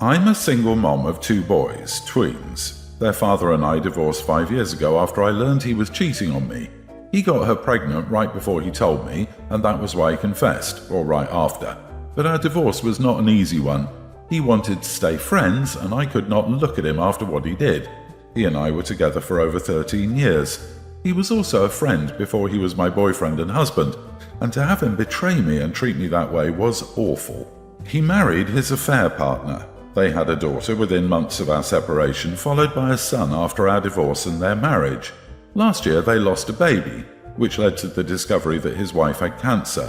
I'm a single mom of 2 boys, tweens. Their father and I divorced 5 years ago after I learned he was cheating on me. He got her pregnant right before he told me, and that was why he confessed, or right after. But our divorce was not an easy one. He wanted to stay friends, and I could not look at him after what he did. He and I were together for over 13 years. He was also a friend before he was my boyfriend and husband, and to have him betray me and treat me that way was awful. He married his affair partner. They had a daughter within months of our separation, followed by a son after our divorce and their marriage. Last year they lost a baby, which led to the discovery that his wife had cancer.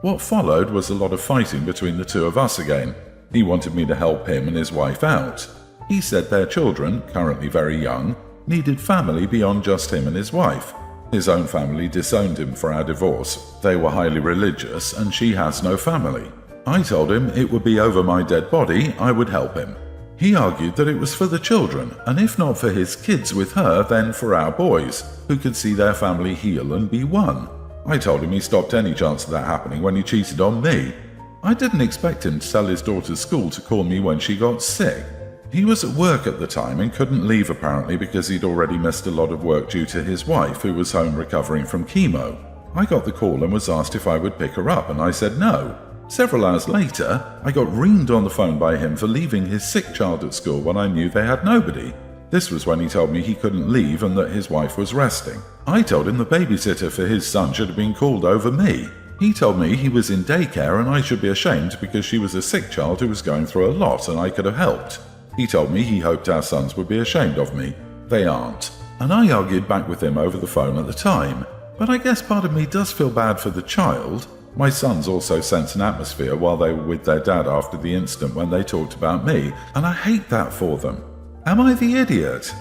What followed was a lot of fighting between the 2 of us again. He wanted me to help him and his wife out. He said their children, currently very young, needed family beyond just him and his wife. His own family disowned him for our divorce. They were highly religious and she has no family. I told him it would be over my dead body, I would help him. He argued that it was for the children, and if not for his kids with her, then for our boys, who could see their family heal and be one. I told him he stopped any chance of that happening when he cheated on me. I didn't expect him to tell his daughter's school to call me when she got sick. He was at work at the time and couldn't leave apparently because he'd already missed a lot of work due to his wife, who was home recovering from chemo. I got the call and was asked if I would pick her up, and I said no. Several hours later, I got reamed on the phone by him for leaving his sick child at school when I knew they had nobody. This was when he told me he couldn't leave and that his wife was resting. I told him the babysitter for his son should have been called over me. He told me he was in daycare and I should be ashamed because she was a sick child who was going through a lot and I could have helped. He told me he hoped our sons would be ashamed of me. They aren't. And I argued back with him over the phone at the time. But I guess part of me does feel bad for the child. My sons also sensed an atmosphere while they were with their dad after the incident when they talked about me, and I hate that for them. Am I the idiot?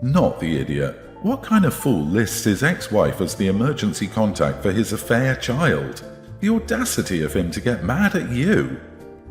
Not the idiot. What kind of fool lists his ex-wife as the emergency contact for his affair child? The audacity of him to get mad at you.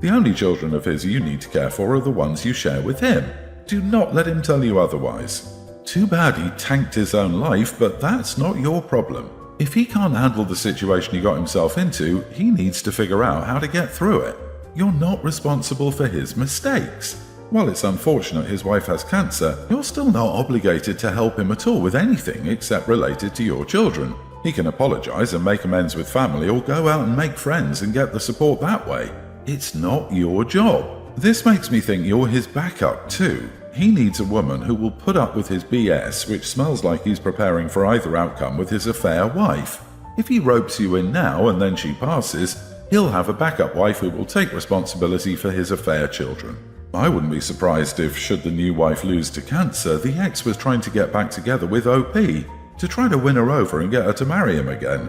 The only children of his you need to care for are the ones you share with him. Do not let him tell you otherwise. Too bad he tanked his own life, but that's not your problem. If he can't handle the situation he got himself into, he needs to figure out how to get through it. You're not responsible for his mistakes. While it's unfortunate his wife has cancer, you're still not obligated to help him at all with anything except related to your children. He can apologize and make amends with family or go out and make friends and get the support that way. It's not your job. This makes me think you're his backup too. He needs a woman who will put up with his BS, which smells like he's preparing for either outcome with his affair wife. If he ropes you in now and then she passes, he'll have a backup wife who will take responsibility for his affair children. I wouldn't be surprised if, should the new wife lose to cancer, the ex was trying to get back together with OP to try to win her over and get her to marry him again.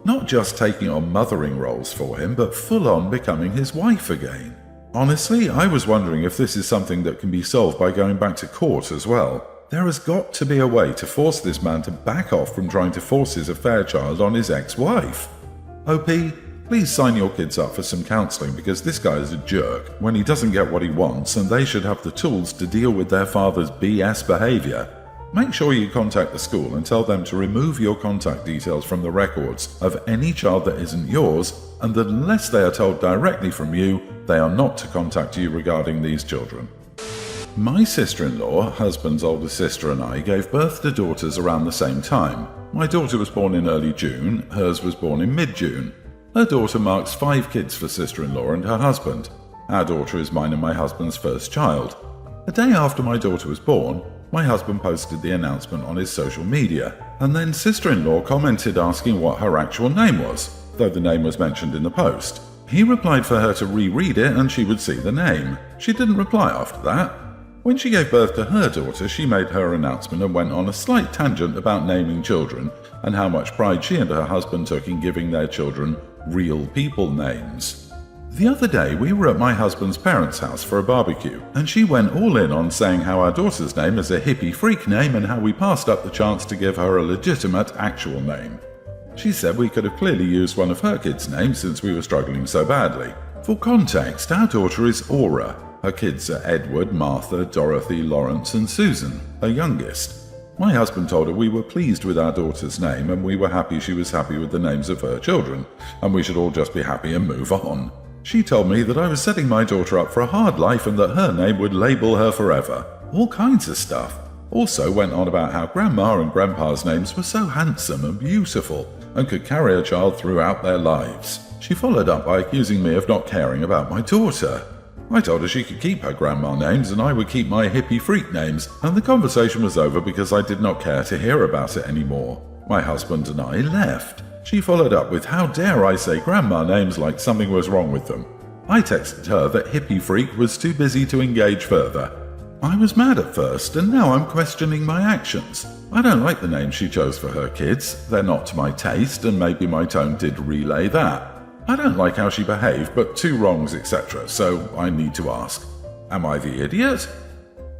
Not just taking on mothering roles for him, but full on becoming his wife again. Honestly, I was wondering if this is something that can be solved by going back to court as well. There has got to be a way to force this man to back off from trying to force his affair child on his ex-wife. OP, please sign your kids up for some counselling because this guy is a jerk when he doesn't get what he wants, and they should have the tools to deal with their father's BS behaviour. Make sure you contact the school and tell them to remove your contact details from the records of any child that isn't yours, and that unless they are told directly from you, they are not to contact you regarding these children. My sister-in-law, husband's older sister, and I gave birth to daughters around the same time. My daughter was born in early June, hers was born in mid-June. Her daughter marks 5 kids for sister-in-law and her husband. Our daughter is mine and my husband's first child. A day after my daughter was born, my husband posted the announcement on his social media, and then sister-in-law commented asking what her actual name was, though the name was mentioned in the post. He replied for her to reread it and she would see the name. She didn't reply after that. When she gave birth to her daughter, she made her announcement and went on a slight tangent about naming children and how much pride she and her husband took in giving their children real people names. The other day we were at my husband's parents' house for a barbecue, and she went all in on saying how our daughter's name is a hippie freak name and how we passed up the chance to give her a legitimate actual name. She said we could have clearly used one of her kids' names since we were struggling so badly. For context, our daughter is Aura. Her kids are Edward, Martha, Dorothy, Lawrence and Susan, her youngest. My husband told her we were pleased with our daughter's name and we were happy she was happy with the names of her children, and we should all just be happy and move on. She told me that I was setting my daughter up for a hard life and that her name would label her forever. All kinds of stuff. Also went on about how Grandma and Grandpa's names were so handsome and beautiful and could carry a child throughout their lives. She followed up by accusing me of not caring about my daughter. I told her she could keep her grandma names and I would keep my hippie freak names, and the conversation was over because I did not care to hear about it anymore. My husband and I left. She followed up with how dare I say grandma names like something was wrong with them. I texted her that hippie freak was too busy to engage further. I was mad at first and now I'm questioning my actions. I don't like the names she chose for her kids. They're not to my taste and maybe my tone did relay that. I don't like how she behaved, but two wrongs, etc., so I need to ask. Am I the idiot?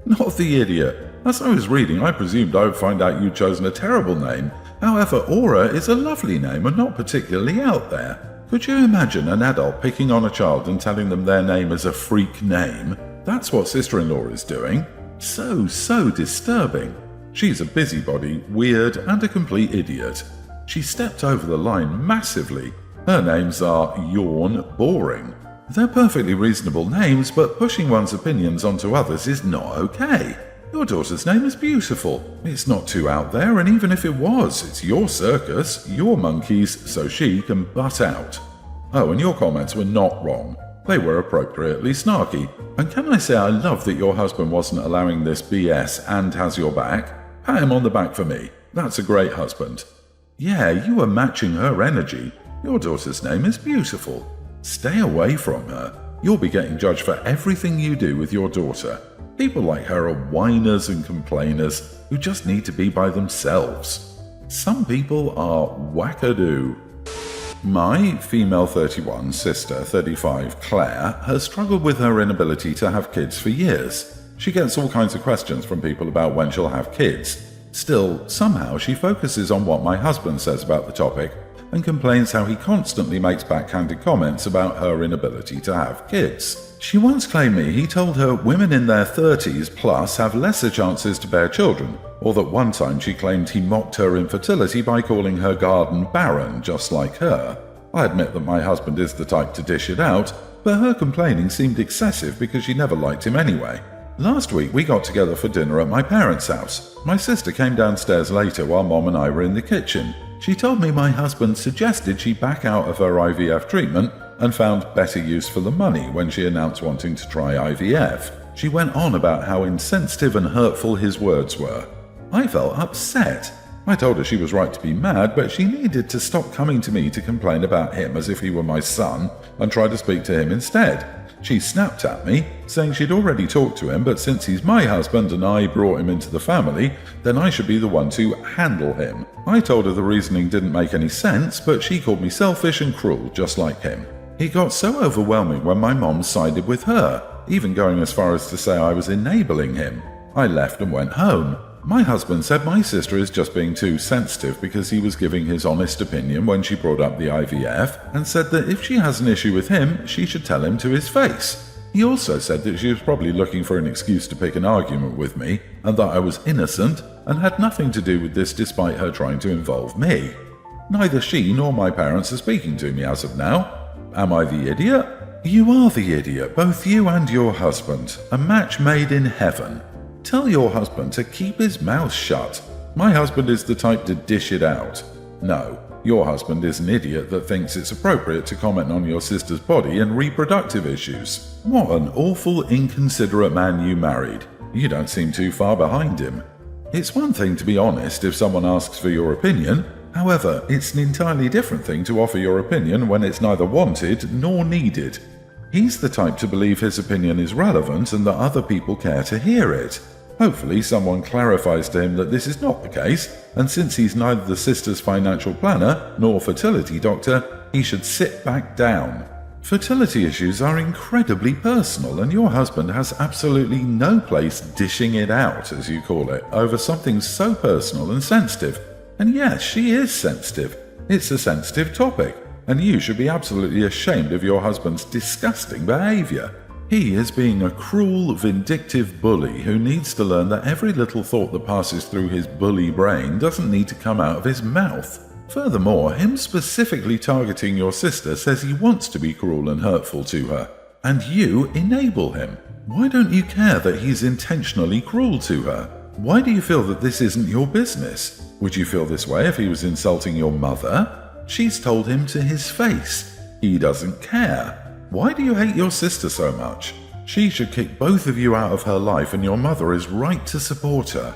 Not the idiot. As I was reading, I presumed I would find out you'd chosen a terrible name. However, Aura is a lovely name and not particularly out there. Could you imagine an adult picking on a child and telling them their name is a freak name? That's what sister-in-law is doing. So disturbing. She's a busybody, weird, and a complete idiot. She stepped over the line massively. Her names are Yawn, Boring. They're perfectly reasonable names, but pushing one's opinions onto others is not okay. Your daughter's name is beautiful. It's not too out there, and even if it was, it's your circus, your monkeys, so she can butt out. Oh, and your comments were not wrong. They were appropriately snarky. And can I say I love that your husband wasn't allowing this BS and has your back? Pat him on the back for me. That's a great husband. Yeah, you were matching her energy. Your daughter's name is beautiful. Stay away from her. You'll be getting judged for everything you do with your daughter. People like her are whiners and complainers who just need to be by themselves. Some people are wackadoo. My female 31 sister 35 Claire has struggled with her inability to have kids for years. She gets all kinds of questions from people about when she'll have kids. Still, somehow she focuses on what my husband says about the topic and complains how he constantly makes backhanded comments about her inability to have kids. She once claimed me he told her women in their 30s plus have lesser chances to bear children, or that one time she claimed he mocked her infertility by calling her garden barren just like her. I admit that my husband is the type to dish it out, but her complaining seemed excessive because she never liked him anyway. Last week we got together for dinner at my parents' house. My sister came downstairs later while Mom and I were in the kitchen. She told me my husband suggested she back out of her IVF treatment and found better use for the money when she announced wanting to try IVF. She went on about how insensitive and hurtful his words were. I felt upset. I told her she was right to be mad, but she needed to stop coming to me to complain about him as if he were my son and try to speak to him instead. She snapped at me, saying she'd already talked to him, but since he's my husband and I brought him into the family, then I should be the one to handle him. I told her the reasoning didn't make any sense, but she called me selfish and cruel, just like him. It got so overwhelming when my mom sided with her, even going as far as to say I was enabling him. I left and went home. My husband said my sister is just being too sensitive because he was giving his honest opinion when she brought up the IVF, and said that if she has an issue with him, she should tell him to his face. He also said that she was probably looking for an excuse to pick an argument with me, and that I was innocent and had nothing to do with this despite her trying to involve me. Neither she nor my parents are speaking to me as of now. Am I the idiot? You are the idiot, both you and your husband. A match made in heaven. Tell your husband to keep his mouth shut. My husband is the type to dish it out. No, your husband is an idiot that thinks it's appropriate to comment on your sister's body and reproductive issues. What an awful, inconsiderate man you married. You don't seem too far behind him. It's one thing to be honest if someone asks for your opinion. However, it's an entirely different thing to offer your opinion when it's neither wanted nor needed. He's the type to believe his opinion is relevant and that other people care to hear it. Hopefully someone clarifies to him that this is not the case, and since he's neither the sister's financial planner nor fertility doctor, he should sit back down. Fertility issues are incredibly personal, and your husband has absolutely no place dishing it out, as you call it, over something so personal and sensitive. And yes, she is sensitive. It's a sensitive topic, and you should be absolutely ashamed of your husband's disgusting behavior. He is being a cruel, vindictive bully who needs to learn that every little thought that passes through his bully brain doesn't need to come out of his mouth. Furthermore, him specifically targeting your sister says he wants to be cruel and hurtful to her, and you enable him. Why don't you care that he's intentionally cruel to her? Why do you feel that this isn't your business? Would you feel this way if he was insulting your mother? She's told him to his face. He doesn't care. Why do you hate your sister so much? She should kick both of you out of her life, and your mother is right to support her.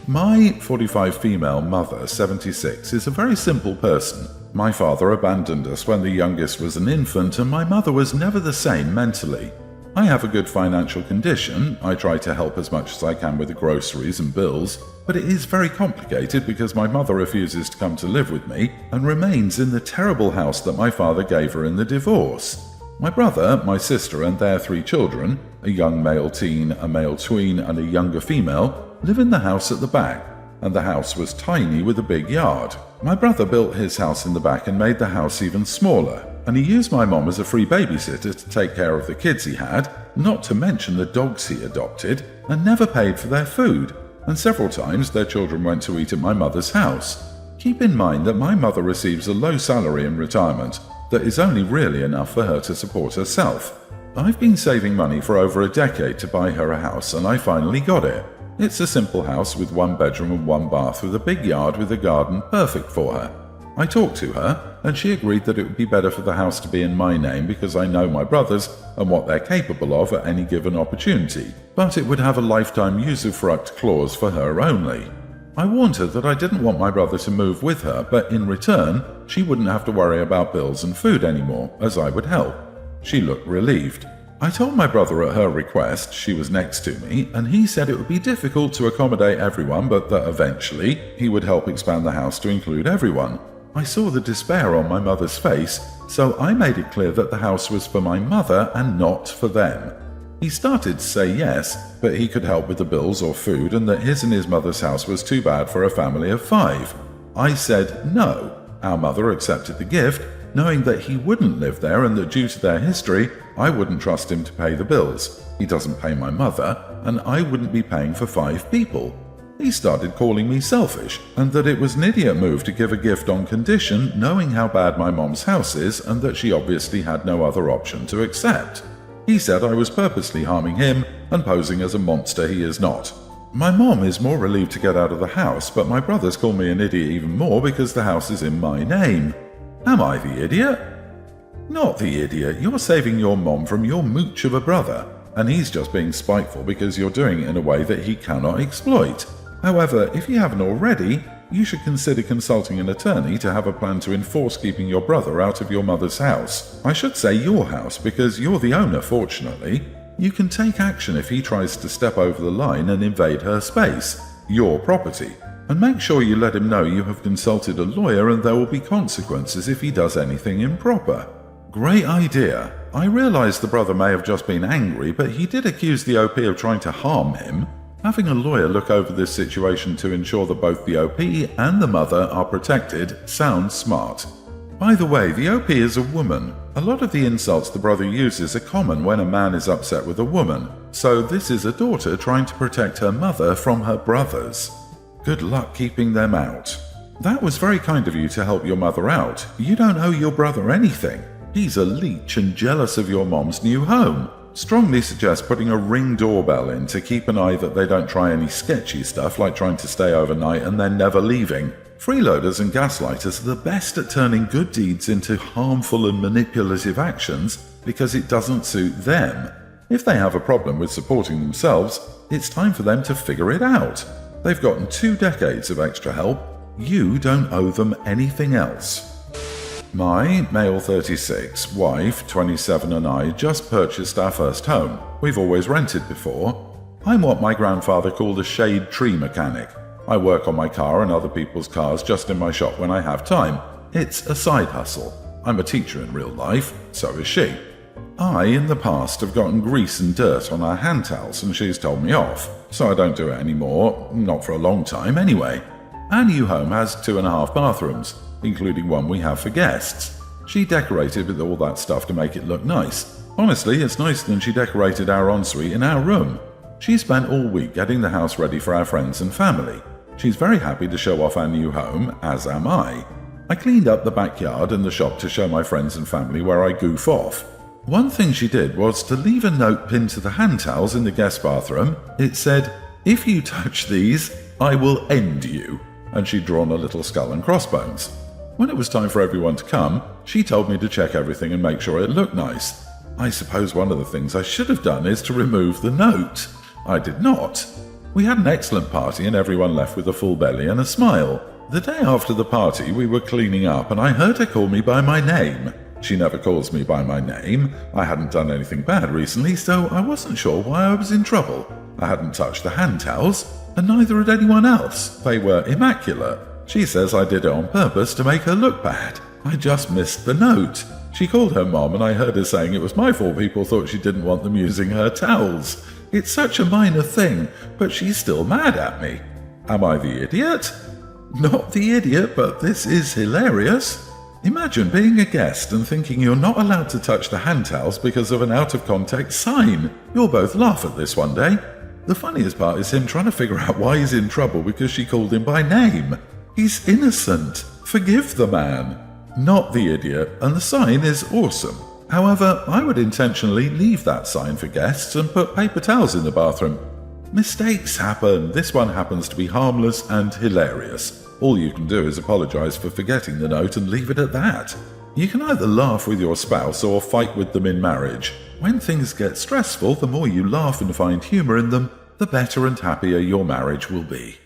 My 45 female mother, 76, is a very simple person. My father abandoned us when the youngest was an infant, and my mother was never the same mentally. I have a good financial condition. I try to help as much as I can with the groceries and bills, but it is very complicated because my mother refuses to come to live with me and remains in the terrible house that my father gave her in the divorce. My brother, my sister, and their 3 children, a young male teen, a male tween, and a younger female, live in the house at the back, and the house was tiny with a big yard. My brother built his house in the back and made the house even smaller, and he used my mom as a free babysitter to take care of the kids he had, not to mention the dogs he adopted, and never paid for their food, and several times their children went to eat at my mother's house. Keep in mind that my mother receives a low salary in retirement that is only really enough for her to support herself. I've been saving money for over a decade to buy her a house, and I finally got it. It's a simple house with 1 bedroom and 1 bath with a big yard with a garden, perfect for her. I talked to her, and she agreed that it would be better for the house to be in my name because I know my brothers and what they're capable of at any given opportunity, but it would have a lifetime usufruct clause for her only. I warned her that I didn't want my brother to move with her, but in return, she wouldn't have to worry about bills and food anymore, as I would help. She looked relieved. I told my brother at her request, she was next to me, and he said it would be difficult to accommodate everyone, but that eventually he would help expand the house to include everyone. I saw the despair on my mother's face, so I made it clear that the house was for my mother and not for them. He started to say yes, but he could help with the bills or food, and that his and his mother's house was too bad for a family of 5. I said no. Our mother accepted the gift, knowing that he wouldn't live there and that due to their history, I wouldn't trust him to pay the bills. He doesn't pay my mother, and I wouldn't be paying for 5 people. He started calling me selfish, and that it was an idiot move to give a gift on condition, knowing how bad my mom's house is and that she obviously had no other option to accept. He said I was purposely harming him and posing as a monster he is not. My mom is more relieved to get out of the house, but my brothers call me an idiot even more because the house is in my name. Am I the idiot? Not the idiot. You're saving your mom from your mooch of a brother, and he's just being spiteful because you're doing it in a way that he cannot exploit. However, if you haven't already, you should consider consulting an attorney to have a plan to enforce keeping your brother out of your mother's house. I should say your house because you're the owner, fortunately. You can take action if he tries to step over the line and invade her space, your property, and make sure you let him know you have consulted a lawyer and there will be consequences if he does anything improper. Great idea. I realize the brother may have just been angry, but he did accuse the OP of trying to harm him. Having a lawyer look over this situation to ensure that both the OP and the mother are protected sounds smart. By the way, the OP is a woman. A lot of the insults the brother uses are common when a man is upset with a woman, so this is a daughter trying to protect her mother from her brothers. Good luck keeping them out. That was very kind of you to help your mother out. You don't owe your brother anything. He's a leech and jealous of your mom's new home. Strongly suggest putting a Ring doorbell in to keep an eye that they don't try any sketchy stuff like trying to stay overnight and then never leaving. Freeloaders and gaslighters are the best at turning good deeds into harmful and manipulative actions because it doesn't suit them. If they have a problem with supporting themselves, it's time for them to figure it out. They've gotten 2 decades of extra help. You don't owe them anything else. My male 36, wife 27 and I just purchased our first home. We've always rented before. I'm what my grandfather called a shade tree mechanic. I work on my car and other people's cars just in my shop when I have time. It's a side hustle. I'm a teacher in real life, so is she. I, in the past, have gotten grease and dirt on our hand towels and she's told me off, so I don't do it anymore, not for a long time anyway. Our new home has 2.5 bathrooms, including one we have for guests. She decorated with all that stuff to make it look nice. Honestly, it's nicer than she decorated our ensuite in our room. She spent all week getting the house ready for our friends and family. She's very happy to show off our new home, as am I. I cleaned up the backyard and the shop to show my friends and family where I goof off. One thing she did was to leave a note pinned to the hand towels in the guest bathroom. It said, "If you touch these, I will end you," and she'd drawn a little skull and crossbones. When it was time for everyone to come, she told me to check everything and make sure it looked nice. I suppose one of the things I should have done is to remove the note. I did not. We had an excellent party and everyone left with a full belly and a smile. The day after the party, we were cleaning up and I heard her call me by my name. She never calls me by my name. I hadn't done anything bad recently, so I wasn't sure why I was in trouble. I hadn't touched the hand towels, and neither had anyone else. They were immaculate. She says I did it on purpose to make her look bad. I just missed the note. She called her mom and I heard her saying it was my fault people thought she didn't want them using her towels. It's such a minor thing, but she's still mad at me. Am I the idiot? Not the idiot, but this is hilarious. Imagine being a guest and thinking you're not allowed to touch the hand towels because of an out-of-context sign. You'll both laugh at this one day. The funniest part is him trying to figure out why he's in trouble because she called him by name. He's innocent. Forgive the man. Not the idiot, and the sign is awesome. However, I would intentionally leave that sign for guests and put paper towels in the bathroom. Mistakes happen. This one happens to be harmless and hilarious. All you can do is apologize for forgetting the note and leave it at that. You can either laugh with your spouse or fight with them in marriage. When things get stressful, the more you laugh and find humor in them, the better and happier your marriage will be.